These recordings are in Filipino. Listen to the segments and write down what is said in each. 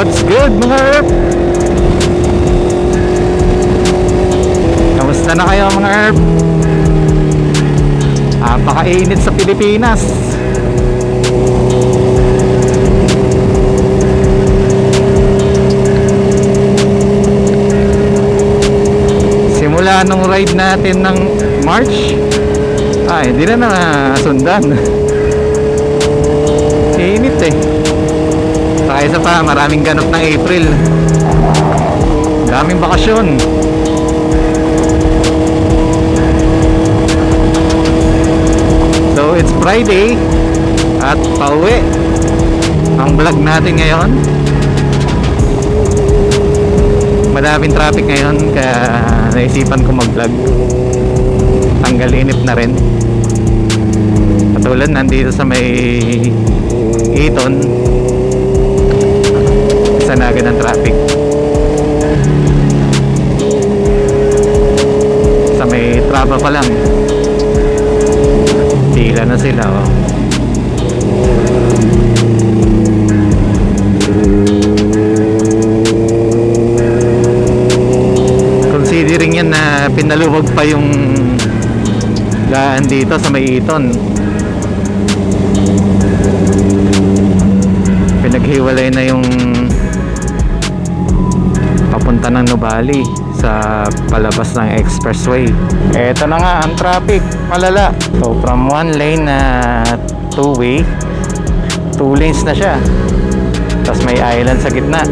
What's good mga Erp? Kamusta na kayo mga Erp? Napakainit sa Pilipinas. Simula nung ride natin ng March, hindi na nasundan. Init eh. Saka isa pa, maraming ganap ng April. Daming bakasyon. So it's Friday at pauwi ang vlog natin ngayon. Madaming traffic ngayon kaya naisipan ko mag-vlog. Tanggal inip na rin. Katulad nandito sa may Eton, isa na agad ang traffic. Sa may Traba pa lang pila na sila oh. Considering yan na pinaluwag pa yung daan dito sa may Eton, pinaghiwalay na yung papunta ng Nuvali sa palabas ng expressway. Eto na nga ang traffic, malala. So from one lane na two-way, 2 lanes na siya, tapos may island sa gitna,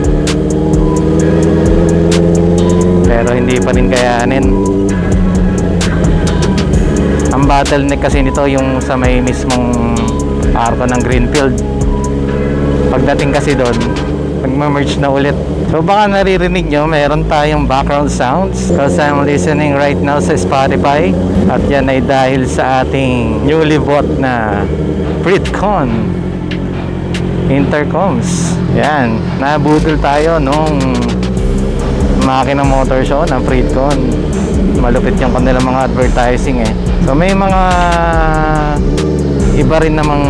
pero hindi pa rin kayanin. Ang bottleneck kasi nito yung sa may mismong arko ng Greenfield. Pagdating kasi doon, magma-merge na ulit. So baka naririnig nyo, meron tayong background sounds because I'm listening right now sa Spotify. At yan ay dahil sa ating newly bought na Freedcon intercoms. Yan, nabudol tayo nung Makina Motor Show ng Freedcon. Malupit yung kanilang mga advertising eh. So may mga iba rin namang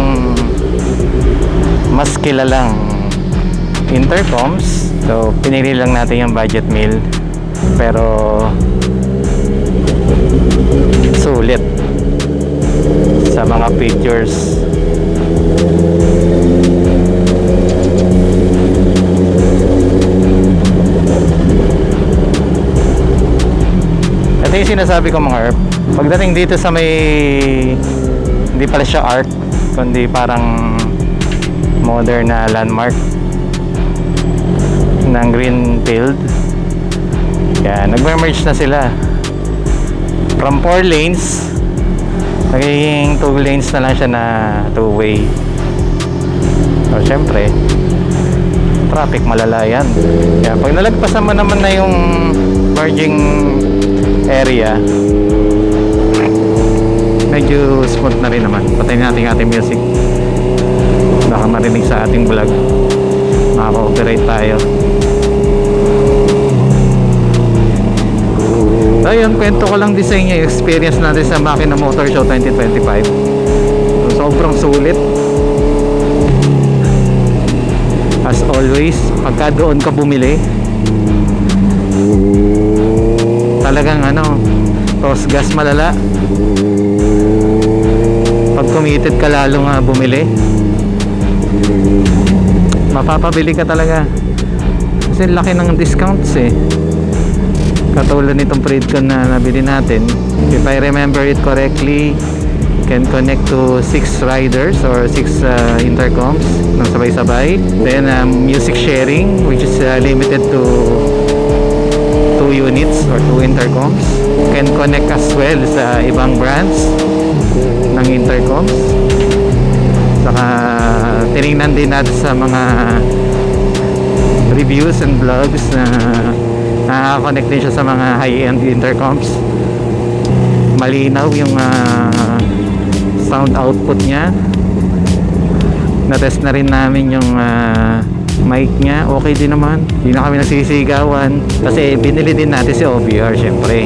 mas kilalang intercoms. So pinili lang natin yung budget meal, pero sulit sa mga features. Ito yung sinasabi ko mga Erp. Pagdating dito sa may, hindi pala siya art, kundi parang modern na landmark ng Greenfield. Yan, nagme-merge na sila. From 4 lanes, nagiging 2 lanes na lang siya na two-way. So syempre, traffic malala yan. Kaya pag nalagpasan mo naman na yung merging area, medyo smooth na rin naman. Patayin natin ating music, baka marinig sa ating vlog, makaka-operate tayo. So yun, kwento ko lang din sa inyo yung experience natin sa Makina Motor Show 2025. So, sobrang sulit. As always, pagka doon ka bumili, talagang tos gas malala. Pag committed ka lalo nga bumili, mapapabili ka talaga kasi laki ng discounts eh. Katulad nitong Freedcon na nabili natin, if I remember it correctly, can connect to 6 riders or 6 intercoms ng sabay-sabay. Then music sharing, which is limited to 2 units or 2 intercoms. Can connect as well sa ibang brands ng intercoms. Saka tinignan din natin sa mga reviews and vlogs na nakaka-connect din siya sa mga high-end intercoms. Malinaw yung sound output niya. Na-test na rin namin yung mic niya. Okay din naman, hindi na kami nagsisigawan kasi binili din natin si OBR syempre.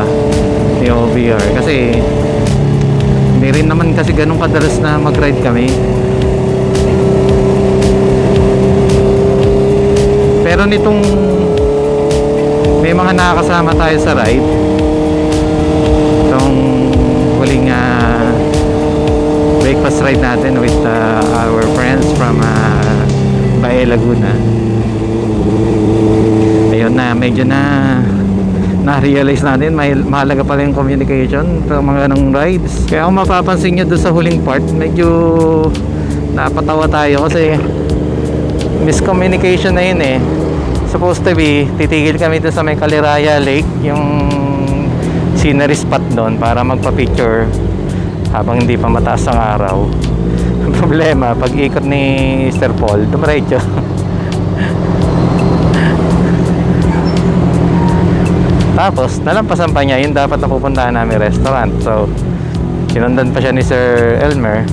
dalawa ni OBR kasi hindi rin naman kasi ganun kadalas na mag-ride kami. Pero nitong may mga nakakasama tayo sa ride, itong huling breakfast ride natin with our friends from Bae, Laguna. Ayun na, medyo na-realize natin mahalaga pala yung communication sa mga ganong rides. Kaya kung mapapansin nyo doon sa huling part, medyo napatawa tayo kasi miscommunication na yun eh. Supposed to be, titigil kami doon sa may Caliraya Lake, yung scenery spot doon para magpa-picture habang hindi pa mataas ang araw. Ang problema, pag ikot ni Sir Paul, dumiretso. Tapos, nalampasan pa niya yung dapat na pupuntahan namin restaurant. So, sinundan pa siya ni Sir Elmer.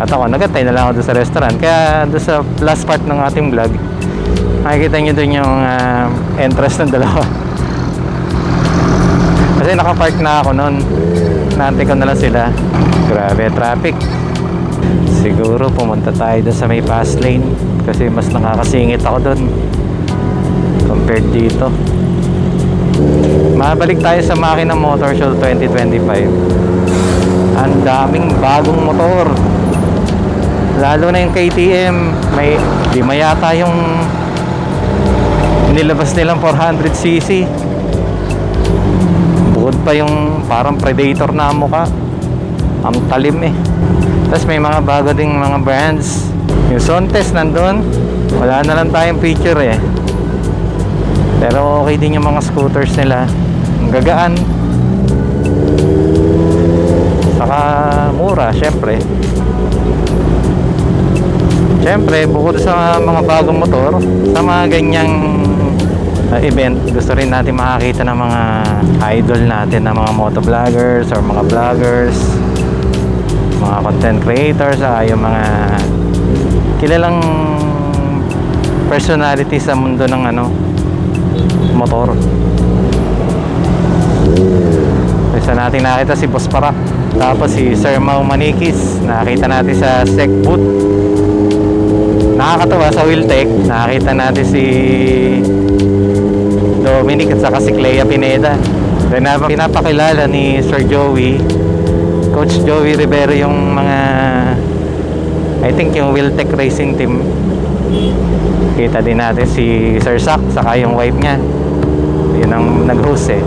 At ako, nagatay na lang ako doon sa restaurant. Kaya doon sa last part ng ating vlog, makikita nyo doon yung entrance ng dalawa. Kasi nakapark na ako noon. Naantay ko na lang sila. Grabe, traffic. Siguro pumunta tayo doon sa may fast lane kasi mas nakakasingit ako doon compared dito. Mabalik tayo sa Makina Motor Show 2025. Ang daming bagong motor, lalo na yung KTM. May lima yata yung nilabas nilang 400cc. Bukod pa yung parang Predator na mukha. Ang talim eh. Tapos may mga bago ding mga brands. Yung Sontes nandun. Wala na lang tayong picture eh. Pero okay din yung mga scooters nila. Ang gagaan. Saka mura, syempre. Syempre, bukod sa mga bagong motor, sa mga ganyang event, gusto rin natin makakita ng mga idol natin na mga motovloggers or mga vloggers, mga content creators, yung mga kilalang personality sa mundo ng motor. Isa natin nakita si Boss Parak, tapos si Sir Mau Manikis nakita natin sa Sec Booth. Nakakatawa sa Wheeltech, nakita natin si Dominic at saka si Clea Pineda. Then pinapakilala ni Sir Joey, Coach Joey Rivero, yung mga I think yung Wheeltech racing team. Kita din natin si Sir Sak saka yung wife niya. Yun ang nag-host eh.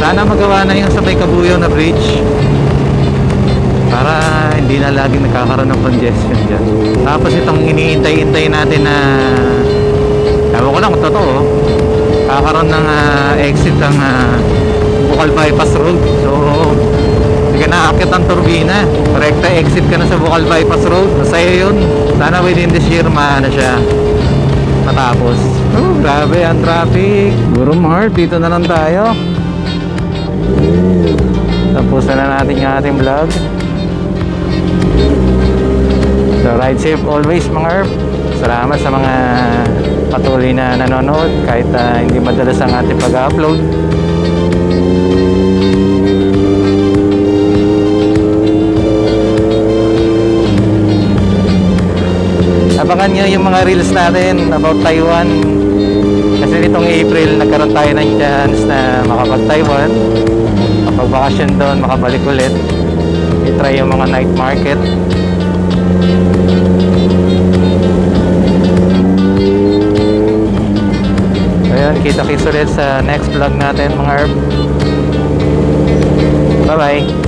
Sana magawa na yung sa may Kabuyaw na bridge para hindi na laging nagkakaroon ng congestion dyan. Tapos itong iniintay-intay natin na ewan ko lang kung totoo, kakaroon ng exit ang Bukal Bypass Road. So hindi ka naakit ang turbina, direkta exit ka na sa Bukal Bypass Road. Masaya yun. Sana within this year siya matapos. Grabe ang traffic. Guru Mart, dito na lang tayo. Tapos na natin yung ating vlog. So ride safe always mga herb. Salamat sa mga patuloy na nanonood kahit hindi madalas ang ating pag-upload. Abangan nyo yung mga reels natin about Taiwan. Kasi nitong April, nagkaroon tayo ng chance na makapag-Taiwan, makapag-vacation doon, makabalik ulit, i-try yung mga night market. Ayun, kita-kits ulit sa next vlog natin mga herb. Bye bye.